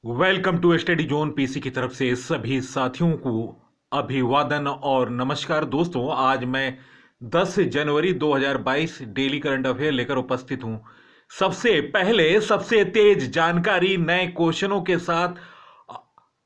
Welcome to study zone PC की तरफ से सभी साथियों को अभिवादन और नमस्कार। दोस्तों, आज मैं 10 जनवरी 2022 डेली करंट अफेयर लेकर उपस्थित हूं। सबसे पहले सबसे तेज जानकारी नए क्वेश्चनों के साथ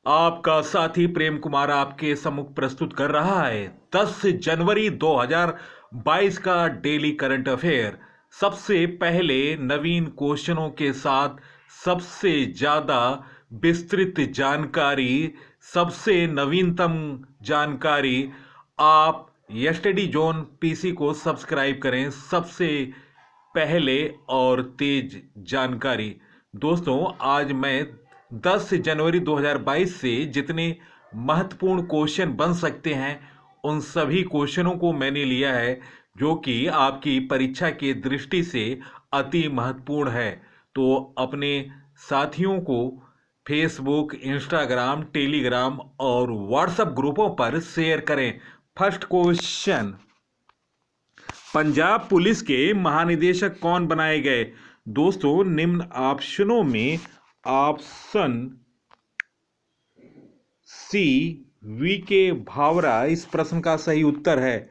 आपका साथी प्रेम कुमार आपके सम्मुख प्रस्तुत कर रहा है। 10 जनवरी 2022 का डेली करंट अफेयर सबसे पहले नवीन क्वेश्चनों के साथ सबसे ज्यादा विस्तृत जानकारी, सबसे नवीनतम जानकारी। आप यस्टडी जोन पीसी को सब्सक्राइब करें, सबसे पहले और तेज जानकारी। दोस्तों, आज मैं 10 जनवरी 2022 से जितने महत्वपूर्ण क्वेश्चन बन सकते हैं उन सभी क्वेश्चनों को मैंने लिया है, जो कि आपकी परीक्षा की दृष्टि से अति महत्वपूर्ण है। तो अपने साथियों को फेसबुक, इंस्टाग्राम, टेलीग्राम और व्हाट्सएप ग्रुपों पर शेयर करें। फर्स्ट क्वेश्चन, पंजाब पुलिस के महानिदेशक कौन बनाए गए? दोस्तों, निम्न ऑप्शनों में ऑप्शन सी वी के भावरा इस प्रश्न का सही उत्तर है।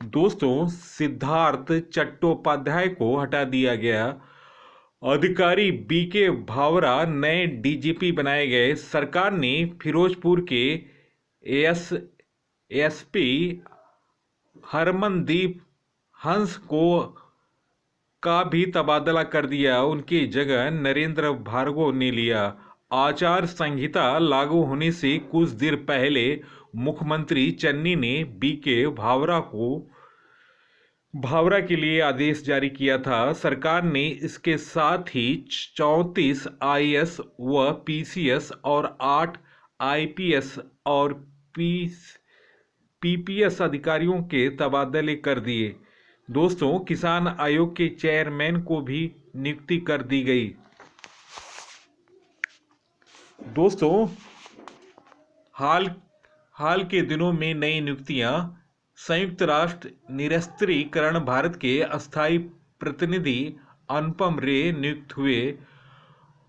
दोस्तों, सिद्धार्थ चट्टोपाध्याय को हटा दिया गया। अधिकारी बी के भावरा नए डीजीपी बनाए गए। सरकार ने फिरोजपुर के एसपी हरमनदीप हंस का भी तबादला कर दिया। उनकी जगह नरेंद्र भार्गव ने लिया। आचार संहिता लागू होने से कुछ देर पहले मुख्यमंत्री चन्नी ने बी के भावरा के लिए आदेश जारी किया था। सरकार ने इसके साथ ही 34 आईएएस व पीसीएस और 8 आईपीएस और पीपीएस अधिकारियों के तबादले कर दिए। दोस्तों, किसान आयोग के चेयरमैन को भी नियुक्ति कर दी गई। दोस्तों, हाल के दिनों में नई नियुक्तियां। संयुक्त राष्ट्र निरस्त्रीकरण भारत के अस्थायी प्रतिनिधि अनुपम रे नियुक्त हुए।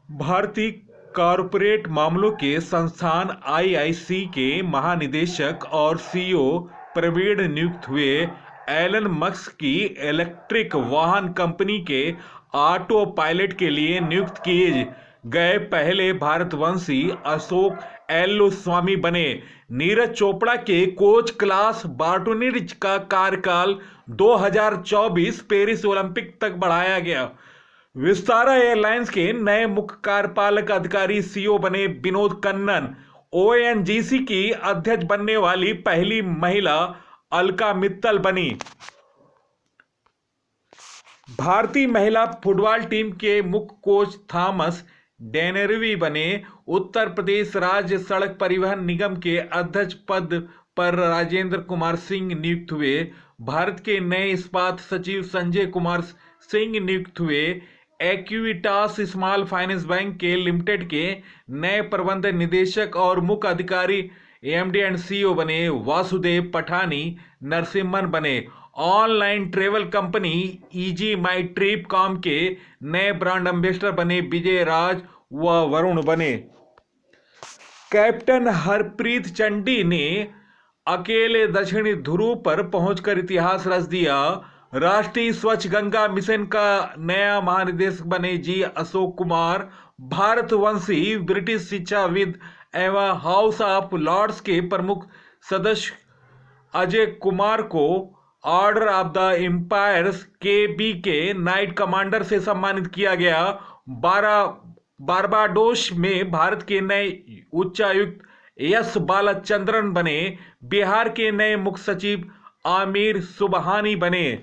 भारतीय कॉरपोरेट मामलों के संस्थान आईआईसी के महानिदेशक और सीईओ प्रवीण नियुक्त हुए। एलन मस्क की इलेक्ट्रिक वाहन कंपनी के ऑटो पायलट के लिए नियुक्त किए गए पहले भारतवंशी अशोक एल्लो स्वामी बने। नीरज चोपड़ा के कोच क्लास बार्टोनिज का कार्यकाल 2024 पेरिस ओलंपिक तक बढ़ाया गया। विस्तारा एयरलाइंस के नए मुख्य कार्यपालक अधिकारी सीईओ बने विनोद कन्नन। ओएनजीसी की अध्यक्ष बनने वाली पहली महिला अलका मित्तल बनी। भारतीय महिला फुटबॉल टीम के मुख्य कोच थॉमस डेनेरवी बने। उत्तर प्रदेश राज्य सड़क परिवहन निगम के अध्यक्ष पद पर राजेंद्र कुमार सिंह नियुक्त हुए। भारत के नए इस्पात सचिव संजय कुमार सिंह नियुक्त हुए। एक्विटास स्मॉल फाइनेंस बैंक के लिमिटेड के नए प्रबंध निदेशक और मुख्य अधिकारी एमडी एंड सीईओ बने। वासुदेव पठानी नरसिम्हन बने। ऑनलाइन ट्रेवल कंपनी इजी माई ट्रिप कॉम के नए ब्रांड एम्बेसडर बने विजय राज व वरुण बने। कैप्टन हरप्रीत चंडी ने अकेले दक्षिणी ध्रुव पर पहुंचकर इतिहास रच दिया। राष्ट्रीय स्वच्छ गंगा मिशन का नया महानिदेशक बने जी अशोक कुमार। भारतवंशी ब्रिटिश शिक्षाविद एवं हाउस ऑफ लॉर्ड्स के प्रमुख सदस्य अजय कुमार को ऑर्डर ऑफ द एम्पायर केबी के नाइट कमांडर से सम्मानित किया गया। बारबाडोस में भारत के नए उच्चायुक्त एस बालचंद्रन बने। बिहार के नए मुख्य सचिव आमिर सुबहानी बने।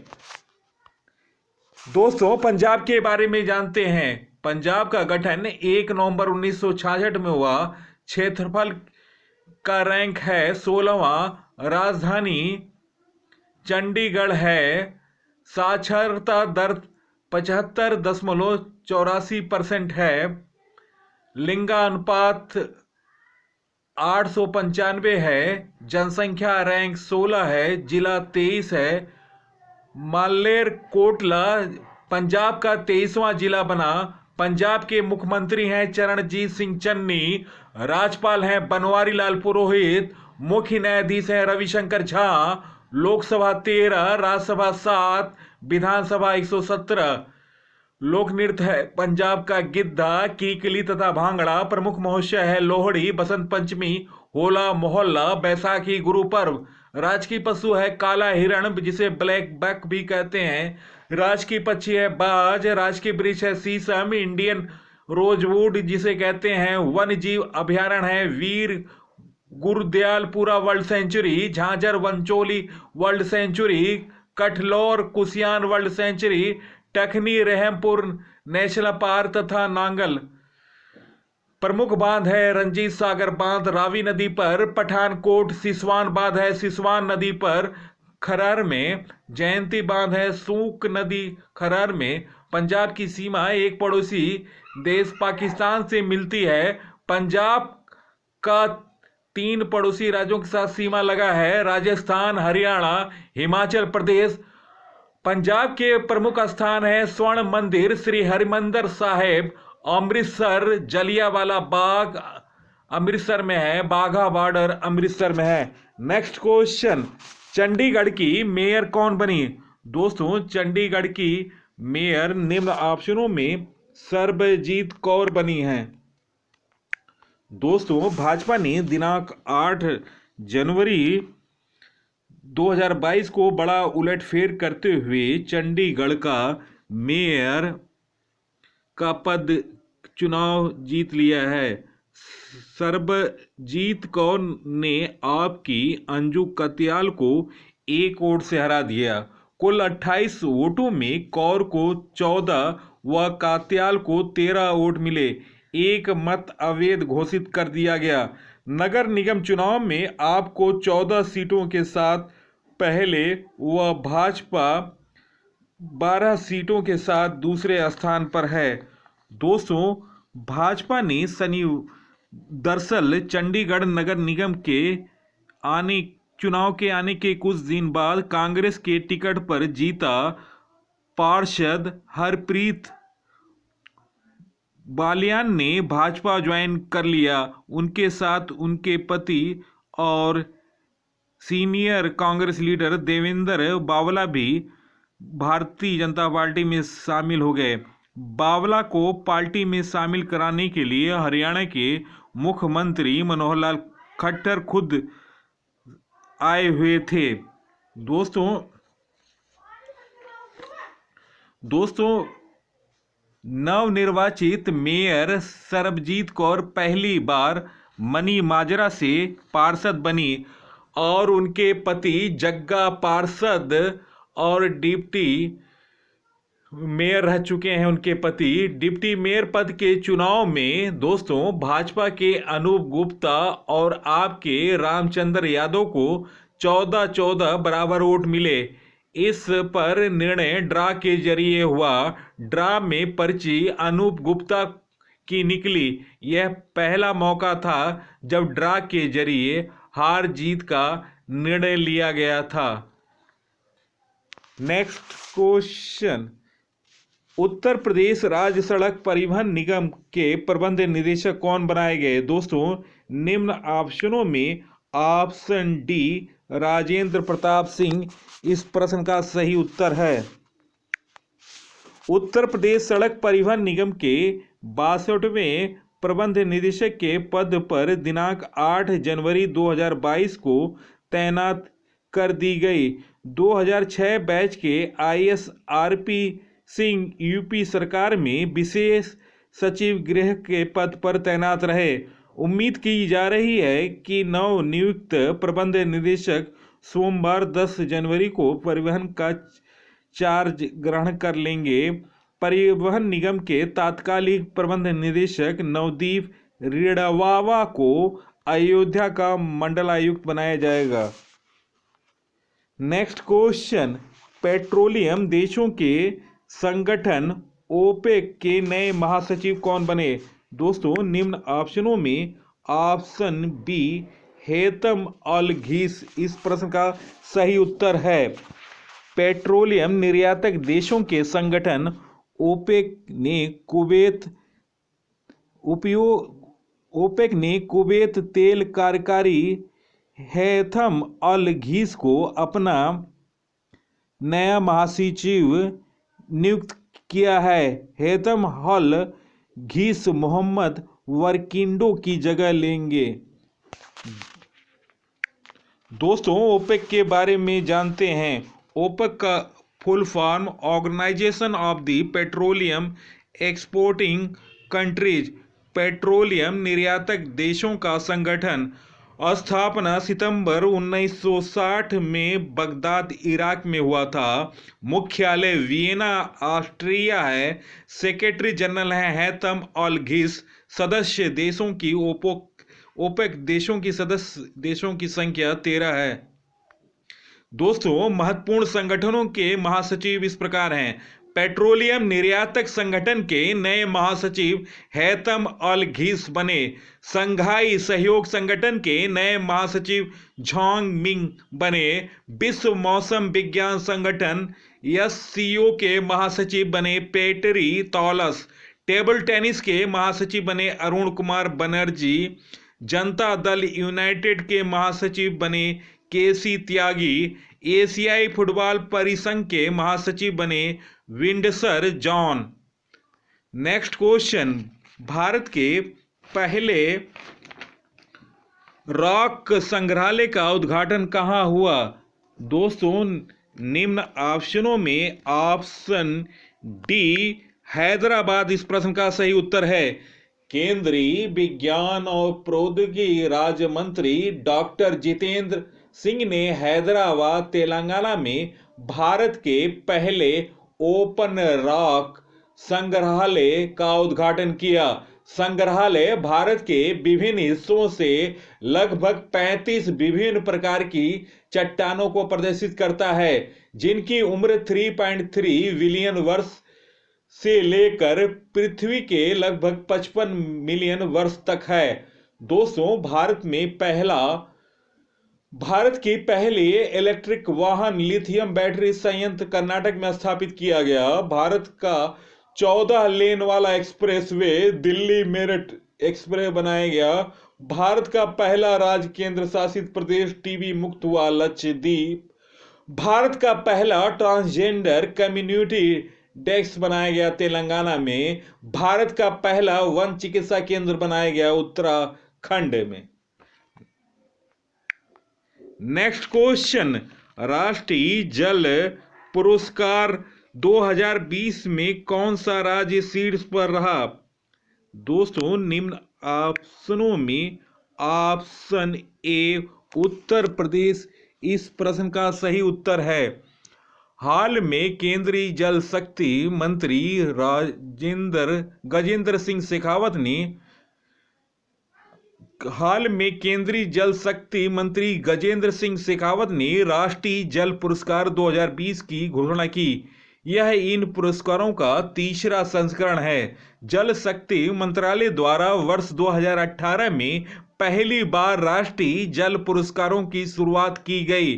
दोस्तों, पंजाब के बारे में जानते हैं। पंजाब का गठन 1 नवंबर 1966 में हुआ। क्षेत्रफल का रैंक है 16वां। राजधानी चंडीगढ़ है। साक्षरता दर 75.84% है। लिंगानुपात 895 है। जनसंख्या रैंक 16 है। जिला 23 है। मालेरकोटला पंजाब का 23वां जिला बना। पंजाब के मुख्यमंत्री हैं चरणजीत सिंह चन्नी, राज्यपाल हैं बनवारी लाल पुरोहित, मुख्य न्यायाधीश हैं रविशंकर झा, लोकसभा 13, राज्यसभा 7, विधानसभा 117। लोक नृत्य है पंजाब का गिद्धा, कीकली तथा भांगड़ा। प्रमुख महोत्सव है लोहड़ी, बसंत पंचमी, होला मोहल्ला, बैसाखी, गुरु पर्व। राजकीय पशु है काला हिरण जिसे ब्लैक बक भी कहते हैं। राजकीय पक्षी है बाज। राजकीय वृक्ष है शीशम, इंडियन रोजवुड जिसे कहते हैं। वन्य जीव अभयारण्य है Veer Gurdyalpura world sanctuary, Jhanjhar Vancholi world sanctuary, Kathlaur Kusiyan world sanctuary, Takhni Rehmapur national park तथा नांगल। प्रमुख बांध है रंजीत सागर बांध रावी नदी पर, पठानकोट सिसवान बांध है सिसवान नदी पर खरर में, जयंती बांध है सूक नदी खरर में। पंजाब की सीमा एक पड़ोसी देश पाकिस्तान से मिलती है। पंजाब का 3 पड़ोसी राज्यों के साथ सीमा लगा है, राजस्थान, हरियाणा, हिमाचल प्रदेश। पंजाब के प्रमुख स्थान है स्वर्ण मंदिर, श्री हरिमंदिर साहिब, अमृतसर, जलियांवाला बाग अमृतसर में है, बाघा बॉर्डर अमृतसर में है। नेक्स्ट क्वेश्चन, चंडीगढ़ की मेयर कौन बनी? दोस्तों, चंडीगढ़ की मेयर निम्न ऑप्शनों में सरबजीत कौर बनी है। दोस्तों, भाजपा ने दिनांक 8 जनवरी 2022 को बड़ा उलटफेर करते हुए चंडीगढ़ का मेयर का पद चुनाव जीत लिया है। सरबजीत कौर ने आपकी अंजू कत्याल को 1 वोट से हरा दिया। कुल 28 वोटों में कौर को 14 व कात्याल को 13 वोट मिले। एक मत अवैध घोषित कर दिया गया। नगर निगम चुनाव में आपको 14 सीटों के साथ पहले व भाजपा 12 सीटों के साथ दूसरे स्थान पर है। दोस्तों, भाजपा ने दरअसल चंडीगढ़ नगर निगम के चुनाव के आने के कुछ दिन बाद कांग्रेस के टिकट पर जीता पार्षद हरप्रीत बालियान ने भाजपा ज्वाइन कर लिया। उनके साथ उनके पति और सीनियर कांग्रेस लीडर देवेंद्र बावला भी भारतीय जनता पार्टी में शामिल हो गए। बावला को पार्टी में शामिल कराने के लिए हरियाणा के मुख्यमंत्री मनोहर लाल खट्टर खुद आए हुए थे। दोस्तों, नवनिर्वाचित मेयर सरबजीत कौर पहली बार मनी माजरा से पार्षद बनी और उनके पति जग्गा पार्षद और डिप्टी मेयर रह चुके हैं। उनके पति डिप्टी मेयर पद के चुनाव में दोस्तों भाजपा के अनूप गुप्ता और आपके रामचंद्र यादव को 14-14 बराबर वोट मिले। इस पर निर्णय ड्रा के जरिए हुआ। ड्रा में पर्ची अनूप गुप्ता की निकली। यह पहला मौका था जब ड्रा के जरिए हार जीत का निर्णय लिया गया था। नेक्स्ट क्वेश्चन, उत्तर प्रदेश राज्य सड़क परिवहन निगम के प्रबंध निदेशक कौन बनाए गए? दोस्तों, निम्न ऑप्शनों में ऑप्शन डी राजेंद्र प्रताप सिंह इस प्रश्न का सही उत्तर है। उत्तर प्रदेश सड़क परिवहन निगम के 62वें प्रबंध निदेशक के पद पर दिनांक 8 जनवरी 2022 को तैनात कर दी गई। 2006 बैच के ISRP सिंह यूपी सरकार में विशेष सचिव गृह के पद पर तैनात रहे। उम्मीद की जा रही है कि नव नियुक्त प्रबंध निदेशक सोमवार 10 जनवरी को परिवहन का चार्ज ग्रहण कर लेंगे। परिवहन निगम के तात्कालिक प्रबंध निदेशक नवदीप रेडवावा को अयोध्या का मंडलायुक्त बनाया जाएगा। नेक्स्ट क्वेश्चन, पेट्रोलियम देशों के संगठन ओपेक के नए महासचिव कौन बने? दोस्तों, निम्न ऑप्शनों में ऑप्शन बी हेतम अल घीस इस प्रश्न का सही उत्तर है। पेट्रोलियम निर्यातक देशों के संगठन ओपेक ने कुवैत तेल कार्यकारी हैथम अल घीस को अपना नया महासचिव नियुक्त किया है। हैथम अल घीस मोहम्मद वर्किंडो की जगह लेंगे। दोस्तों, ओपेक के बारे में जानते हैं। ओपेक का full form organization of the petroleum exporting countries, petroleum निर्यातक देशों का संगठन। स्थापना सितंबर 1960 में बगदाद, इराक में हुआ था। मुख्यालय वियना, ऑस्ट्रिया है। सेक्रेटरी जनरल है हैथम अल घीस। सदस्य देशों की ओपेक सदस्य देशों की संख्या 13 है। दोस्तों, महत्वपूर्ण संगठनों के महासचिव इस प्रकार हैं। पेट्रोलियम निर्यातक संगठन के नए महासचिव हैथम अल घीस बने। संघाई सहयोग संगठन के नए महासचिव झांग मिंग बने। विश्व मौसम विज्ञान संगठन SCO के महासचिव बने पेटरी तौलस। टेबल टेनिस के महासचिव बने अरुण कुमार बनर्जी। जनता दल यूनाइटेड के महासचिव बने केसी त्यागी। एशियाई फुटबॉल परिसंघ के महासचिव बने Windsor John. Next question, Bharat के पहले रॉक संग्रहालय का उद्घाटन कहाँ हुआ? दोस्तों, निम्न ऑप्शनों में ऑप्शन डी हैदराबाद इस प्रश्न का सही उत्तर है। केंद्रीय विज्ञान और प्रौद्योगिकी राज्य मंत्री डॉक्टर जितेंद्र सिंह ने हैदराबाद, तेलंगाना में भारत के पहले ओपन रॉक संग्रहालय का उद्घाटन किया। संग्रहालय भारत के विभिन्न हिस्सों से लगभग 35 विभिन्न प्रकार की चट्टानों को प्रदर्शित करता है, जिनकी उम्र 3.3 बिलियन वर्ष से लेकर पृथ्वी के लगभग 55 मिलियन वर्ष तक है। दोस्तों, भारत की पहली इलेक्ट्रिक वाहन लिथियम बैटरी संयंत्र कर्नाटक में स्थापित किया गया। भारत का 14 लेन वाला एक्सप्रेसवे दिल्ली मेरठ एक्सप्रेस बनाया गया। भारत का पहला राज्य केंद्र शासित प्रदेश टीबी मुक्त हुआ लक्षद्वीप। भारत का पहला ट्रांसजेंडर कम्युनिटी डेस्क बनाया गया तेलंगाना में। भारत का पहला वन चिकित्सा केंद्र बनाया गया उत्तराखंड में। नेक्स्ट क्वेश्चन, राष्ट्रीय जल पुरस्कार 2020 में कौन सा राज्य शीर्ष पर रहा? दोस्तों, निम्न ऑप्शनों में ऑप्शन ए उत्तर प्रदेश इस प्रश्न का सही उत्तर है। हाल में केंद्रीय जल शक्ति मंत्री गजेंद्र सिंह शेखावत ने राष्ट्रीय जल पुरस्कार 2020 की घोषणा की। यह इन पुरस्कारों का तीसरा संस्करण है। जल शक्ति मंत्रालय द्वारा वर्ष 2018 में पहली बार राष्ट्रीय जल पुरस्कारों की शुरुआत की गई।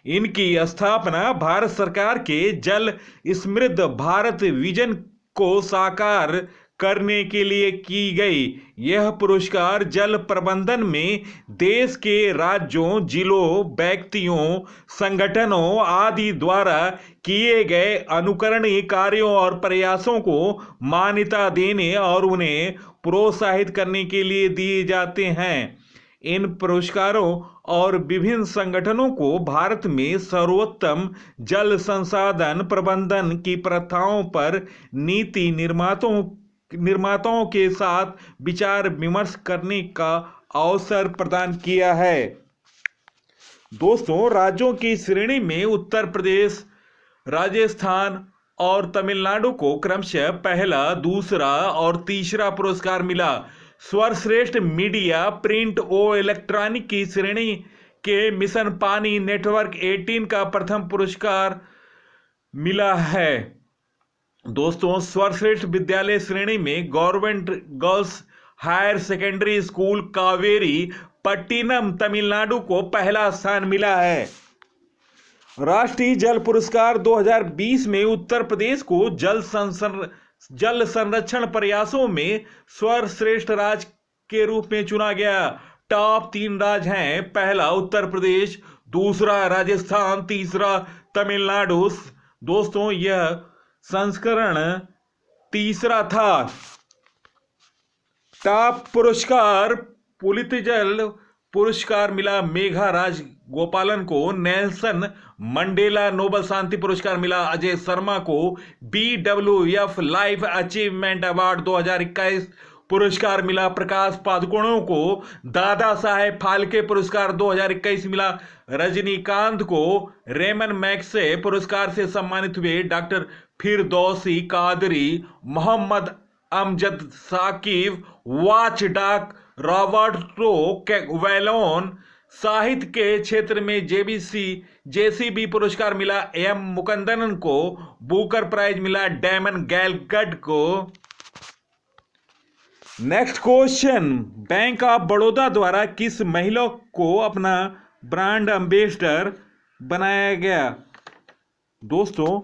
इनकी स्थापना भारत सरकार के जल समृद्ध भारत विजन को साकार करने के लिए की गई। यह पुरस्कार जल प्रबंधन में देश के राज्यों, जिलों, व्यक्तियों, संगठनों आदि द्वारा किए गए अनुकरणीय कार्यों और प्रयासों को मान्यता देने और उन्हें प्रोत्साहित करने के लिए दिए जाते हैं। इन पुरस्कारों और विभिन्न संगठनों को भारत में सर्वोत्तम जल संसाधन प्रबंधन की प्रथाओं पर नीति निर्माताओं के साथ विचार विमर्श करने का अवसर प्रदान किया है। दोस्तों, राज्यों की श्रेणी में उत्तर प्रदेश, राजस्थान और तमिलनाडु को क्रमशः पहला, दूसरा और तीसरा पुरस्कार मिला। सर्वश्रेष्ठ मीडिया, प्रिंट और इलेक्ट्रॉनिक की श्रेणी के मिशन पानी नेटवर्क 18 का प्रथम पुरस्कार मिला है। दोस्तों, सर्वश्रेष्ठ विद्यालय श्रेणी में government girls higher secondary school Kaveripattinam Tamil Nadu को पहला स्थान मिला है। राष्ट्रीय जल पुरस्कार 2020 में उत्तर प्रदेश को जल जल संरक्षण प्रयासों में सर्वश्रेष्ठ राज्य के रूप में चुना गया। टॉप 3 राज्य हैं, पहला उत्तर प्रदेश, दूसरा राजस्थान, तीसरा तमिलनाडु। दोस्तों यह संस्करण तीसरा था। टॉप पुरस्कार पुलितजल पुरस्कार मिला मेघा राजगोपालन को। नेल्सन मंडेला नोबेल शांति पुरस्कार मिला अजय शर्मा को। BWF लाइफ अचीवमेंट अवार्ड 2021 पुरस्कार मिला प्रकाश पादुकोण को। दादा साहेब फाल्के पुरस्कार 2021 मिला रजनीकांत को। रेमन मैग्सेसे पुरस्कार से सम्मानित हुए doctor Firdausi Qadri, Mohammad Amjad Saqib, watch dog Roberto Vallone. साहित्य के क्षेत्र में JCB पुरस्कार मिला M मुकुंदन को। बुकर प्राइज मिला डैमन गैलगड को। Next question, bank of Baroda द्वारा किस महिला को अपना ब्रांड एम्बेसडर बनाया गया? दोस्तों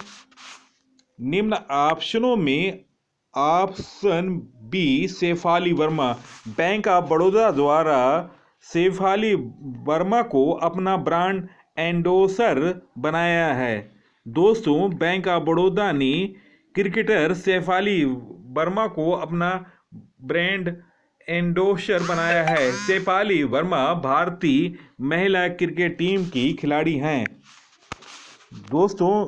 निम्न ऑप्शनों में option B Shefali Verma. Bank of Baroda द्वारा शेफाली वर्मा को अपना ब्रांड एंडोसर बनाया है। दोस्तों बैंक ऑफ बड़ौदा ने क्रिकेटर शेफाली वर्मा को अपना ब्रांड एंडोसर बनाया है। शेफाली वर्मा भारतीय महिला क्रिकेट टीम की खिलाड़ी हैं। दोस्तों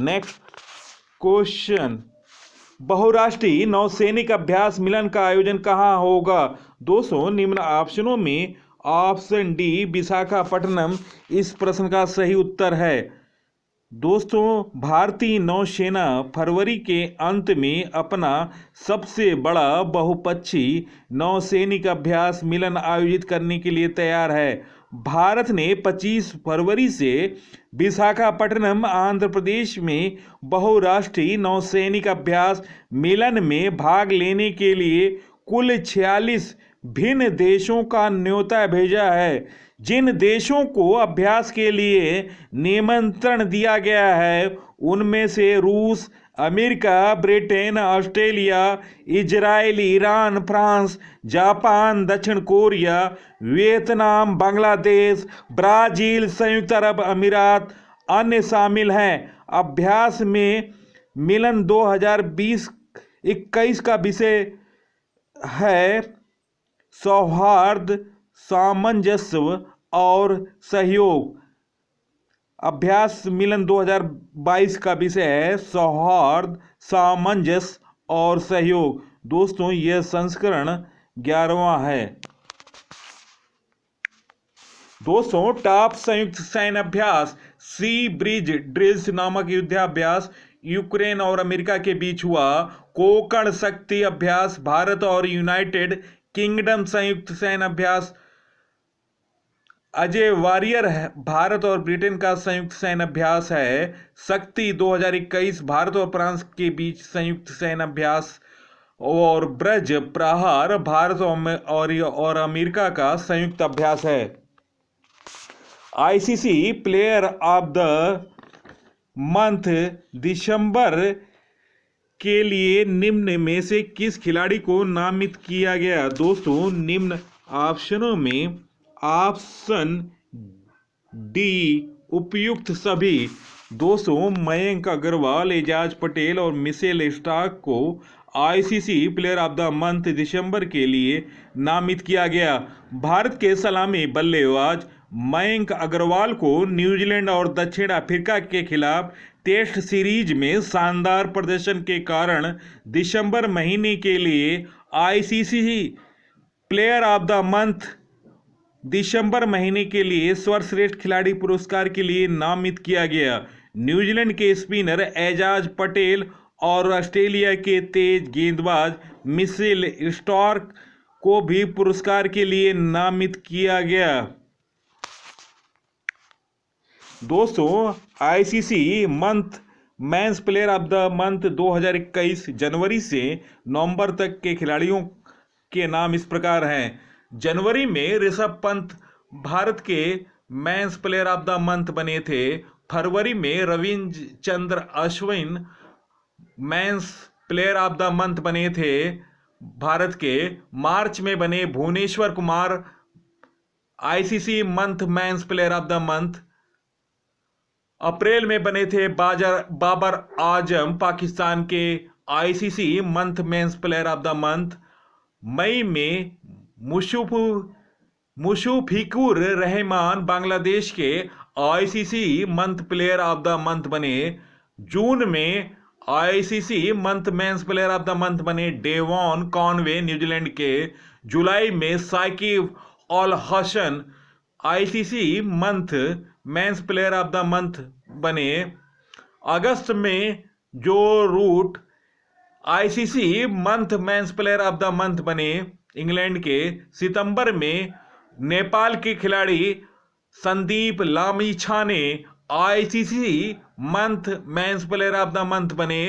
नेक्स्ट क्वेश्चन, बहुराष्ट्रीय नौसैनिक अभ्यास मिलन का आयोजन कहाँ होगा? दोस्तों निम्न ऑप्शनों में ऑप्शन डी विशाखापट्टनम इस प्रश्न का सही उत्तर है। दोस्तों भारतीय नौसेना फरवरी के अंत में अपना सबसे बड़ा बहुपक्षीय नौसैनिक अभ्यास मिलन आयोजित करने के लिए तैयार है। भारत ने 25 फरवरी से विशाखापट्टनम आंध्र प्रदेश में बहुराष्ट्रीय नौसैनिक अभ्यास मिलन में भाग लेने के लिए कुल 46 भिन्न देशों का न्योता भेजा है। जिन देशों को अभ्यास के लिए निमंत्रण दिया गया है उनमें से रूस, America, Britain, Australia, Israel, Iran, France, Japan, दक्षिण कोरिया, वियतनाम, बांग्लादेश, ब्राजील, संयुक्त अरब अमीरात अन्य शामिल हैं। अभ्यास में मिलन 2020-21 का विषय है सौहार्द, सामंजस्य और सहयोग। अभ्यास मिलन 2022 का विषय है सौहार्द, सामंजस्य और सहयोग। दोस्तों यह संस्करण 11वां है। दोस्तों टॉप संयुक्त सैन्य अभ्यास सी ब्रिज ड्रिल्स नामक युद्धाभ्यास यूक्रेन और अमेरिका के बीच हुआ। कोकण शक्ति अभ्यास भारत और यूनाइटेड किंगडम संयुक्त सैन्य अभ्यास अजय वॉरियर भारत और ब्रिटेन का संयुक्त सैन्य अभ्यास है। शक्ति 2021 भारत और फ्रांस के बीच संयुक्त सैन्य अभ्यास और ब्रज प्रहार भारत और अमेरिका का संयुक्त अभ्यास है। ICC player of the month दिसंबर के लिए निम्न में से किस खिलाड़ी को नामित किया गया? दोस्तों निम्न ऑप्शनों में ऑप्शन डी उपयुक्त सभी। दोस्तों मयंक अग्रवाल, एजाज पटेल और मिशेल स्टार्क को ICC player of the month दिसंबर के लिए नामित किया गया। भारत के सलामी बल्लेबाज मयंक अग्रवाल को न्यूजीलैंड और दक्षिण अफ्रीका के खिलाफ टेस्ट सीरीज में शानदार प्रदर्शन के कारण दिसंबर महीने के लिए ICC player of the month दिसंबर महीने के लिए सर्वश्रेष्ठ खिलाड़ी पुरस्कार के लिए नामित किया गया। न्यूजीलैंड के स्पिनर एजाज पटेल और ऑस्ट्रेलिया के तेज गेंदबाज मिशेल स्टार्क को भी पुरस्कार के लिए नामित किया गया। दोस्तों ICC month men's player of the month 2021 जनवरी से नवंबर तक के खिलाड़ियों के नाम इस प्रकार हैं। जनवरी में ऋषभ पंत भारत के men's player of the month बने थे। फरवरी में Ravichandran Ashwin men's player of the month बने थे भारत के। मार्च में बने Bhuvneshwar Kumar ICC month men's player of the month. April में बने थे बाबर आजम पाकिस्तान के ICC month men's player of the month. मई में मुशफिकुर रहमान बांग्लादेश के ICC month player of the month बने। जून में ICC month men's player of the month बने डेवॉन कॉनवे न्यूजीलैंड के। जुलाई में Shakib Al Hasan ICC month men's player of the month बने। अगस्त में Joe Root ICC month men's player of the month बने इंग्लैंड के। सितंबर में नेपाल के खिलाड़ी Sandeep Lamichhane ICC month men's player of the month बने।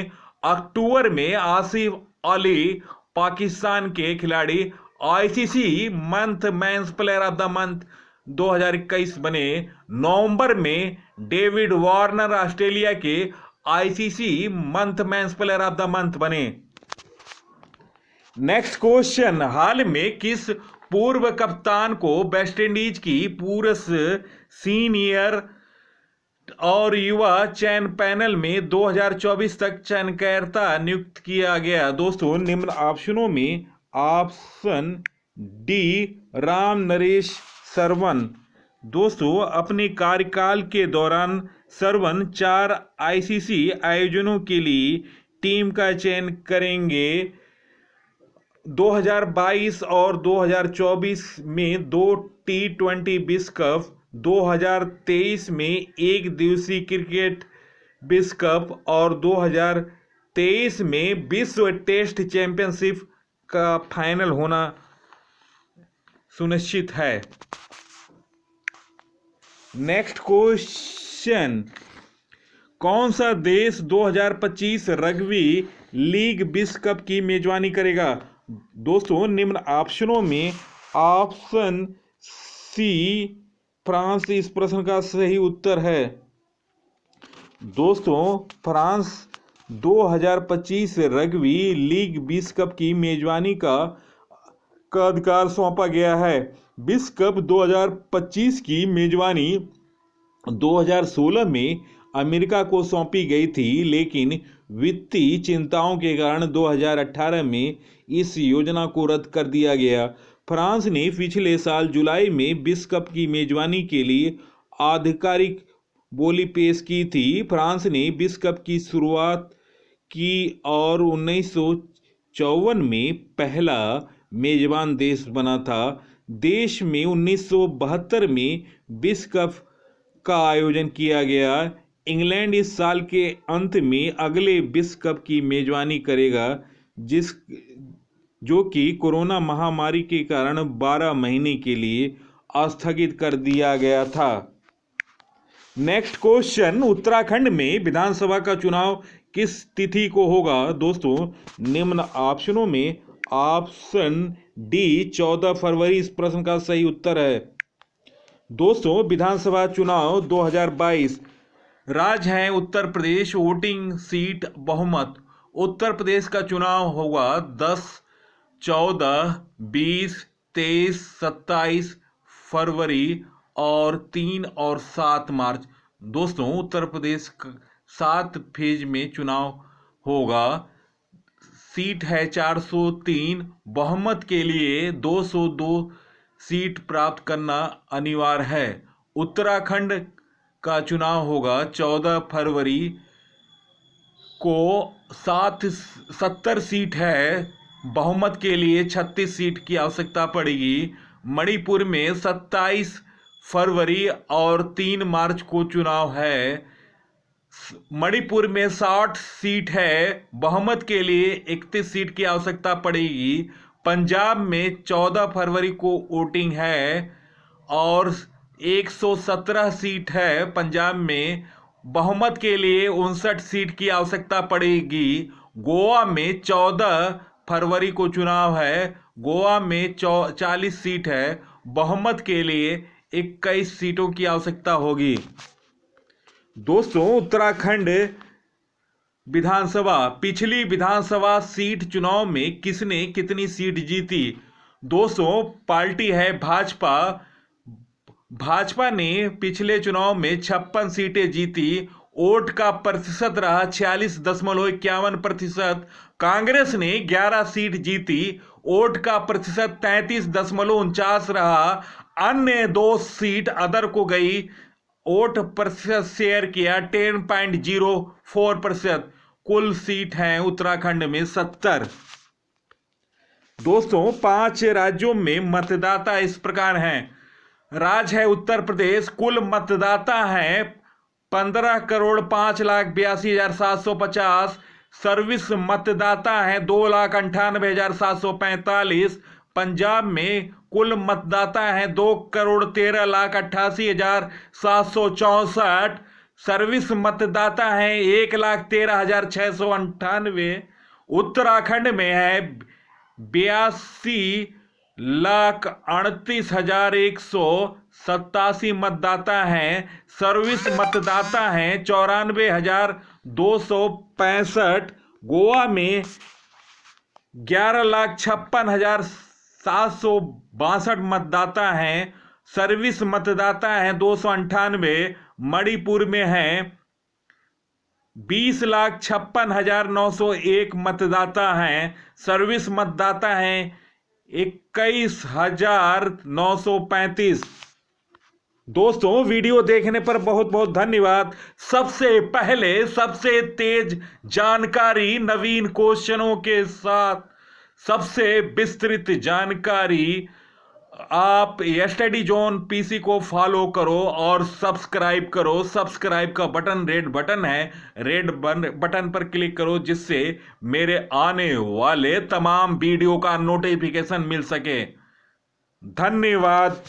अक्टूबर में आसिफ अली पाकिस्तान के खिलाड़ी ICC month men's player of the month 2021 बने। नवंबर में डेविड वार्नर ऑस्ट्रेलिया के ICC month men's player of the month बने। नेक्स्ट क्वेश्चन, हाल में किस पूर्व कप्तान को वेस्टइंडीज की पुरुष सीनियर और युवा चयन पैनल में 2024 तक चयनकर्ता नियुक्त किया गया? दोस्तों निम्न ऑप्शनों में ऑप्शन डी राम नरेश सरवन। दोस्तों अपने कार्यकाल के दौरान सरवन 4 आईसीसी आयोजनों के लिए टीम का चयन करेंगे। 2022 और 2024 में 2 T20 विश्व कप, 2023 में एक दिवसीय क्रिकेट विश्व कप और 2023 में विश्व टेस्ट चैंपियनशिप का फाइनल होना सुनिश्चित है। नेक्स्ट क्वेश्चन, कौन सा देश 2025 रग्बी लीग विश्व कप की मेजबानी करेगा? दोस्तों निम्न ऑप्शनों में ऑप्शन सी फ्रांस इस प्रश्न का सही उत्तर है। दोस्तों फ्रांस 2025 रग्बी लीग विश्व कप की मेजबानी का अधिकार सौंपा गया है। विश्व कप 2025 की मेजबानी 2016 में अमेरिका को सौंपी गई थी, लेकिन वित्तीय चिंताओं के कारण 2018 में इस योजना को रद्द कर दिया गया। फ्रांस ने पिछले साल जुलाई में विश्व कप की मेजबानी के लिए आधिकारिक बोली पेश की थी। फ्रांस ने विश्व कप की शुरुआत की और 1954 में पहला मेजबान देश बना था। देश में 1972 में विश्व कप का आयोजन किया गया। इंग्लैंड इस साल के अंत में अगले विश्व कप की मेजबानी करेगा, जो कि कोरोना महामारी के कारण 12 महीने के लिए स्थगित कर दिया गया था। नेक्स्ट क्वेश्चन, उत्तराखंड में विधानसभा का चुनाव किस तिथि को होगा? दोस्तों निम्न ऑप्शनों में ऑप्शन डी 14 फरवरी इस प्रश्न का सही उत्तर है। दोस्तों विधानसभा चुनाव 2022, राज्य है उत्तर प्रदेश। वोटिंग सीट बहुमत, उत्तर प्रदेश का चुनाव होगा 10, 14, 20, 23, 27 फरवरी और 3 और 7 मार्च। दोस्तों उत्तर प्रदेश 7 फेज में चुनाव होगा। सीट है 403। बहुमत के लिए 202 सीट प्राप्त करना अनिवार्य है। उत्तराखंड का चुनाव होगा 14 फरवरी को। 70 सीट है। बहुमत के लिए 36 सीट की आवश्यकता पड़ेगी। मणिपुर में 27 फरवरी और 3 मार्च को चुनाव है। मणिपुर में 60 सीट है। बहुमत के लिए 31 सीट की आवश्यकता पड़ेगी। पंजाब में 14 फरवरी को वोटिंग है और 117 सीट है पंजाब में। बहुमत के लिए 59 सीट की आवश्यकता पड़ेगी। गोवा में 14 फरवरी को चुनाव है। गोवा में 40 सीट है। बहुमत के लिए 21 सीटों की आवश्यकता होगी। दोस्तों उत्तराखंड विधानसभा। पिछली विधानसभा सीट चुनाव में किसने कितनी सीट जीती? दोस्तों, पार्टी है भाजपा। भाजपा ने पिछले चुनाव में 56 सीटें जीती। वोट का प्रतिशत रहा 46.51%। कांग्रेस ने 11 सीट जीती। वोट का प्रतिशत 33.49 रहा। अन्य 2 सीट अदर को गई। वोट प्रतिशत शेयर किया 10.04%। कुल सीट हैं उत्तराखंड में 70। दोस्तों, 5 राज्यों में मतदाता इस प्रकार हैं। राज्य है उत्तर प्रदेश। कुल मतदाता हैं 15,05,82,750। सर्विस मतदाता हैं 2,98,745। पंजाब में कुल मतदाता हैं 2,13,88,764। सर्विस मतदाता हैं 1,13,698। उत्तराखंड में है 82,38,187 मतदाता हैं। सर्विस मतदाता हैं 94,265। गोवा में 11,56,762 मतदाता हैं। सर्विस मतदाता हैं 298। मणिपुर में हैं 20,56,901 मतदाता हैं। सर्विस मतदाता हैं 21,935। दोस्तों, वीडियो देखने पर बहुत बहुत धन्यवाद। सबसे पहले सबसे तेज जानकारी, नवीन क्वेश्चनों के साथ सबसे विस्तृत जानकारी, आप स्टडी जोन पीसी को फॉलो करो और सब्सक्राइब करो। सब्सक्राइब का बटन रेड बटन है, रेड बटन पर क्लिक करो जिससे मेरे आने वाले तमाम वीडियो का नोटिफिकेशन मिल सके। धन्यवाद।